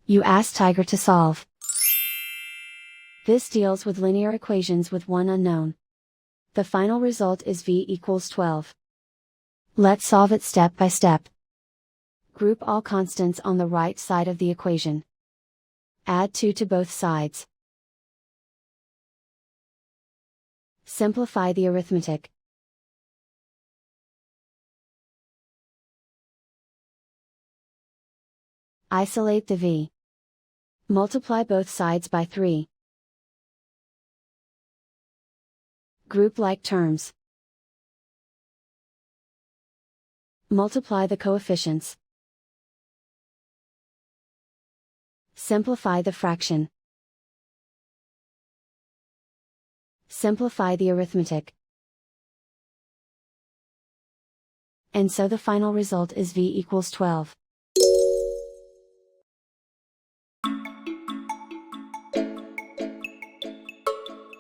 You ask Tiger to solve. This deals with linear equations with one unknown. The final result is v equals 12. Let's solve it step by step. Group all constants on the right side of the equation. Add 2 to both sides. Simplify the arithmetic. Isolate the v. Multiply both sides by 3. Group like terms. Multiply the coefficients. Simplify the fraction. Simplify the arithmetic. And so the final result is v equals 12.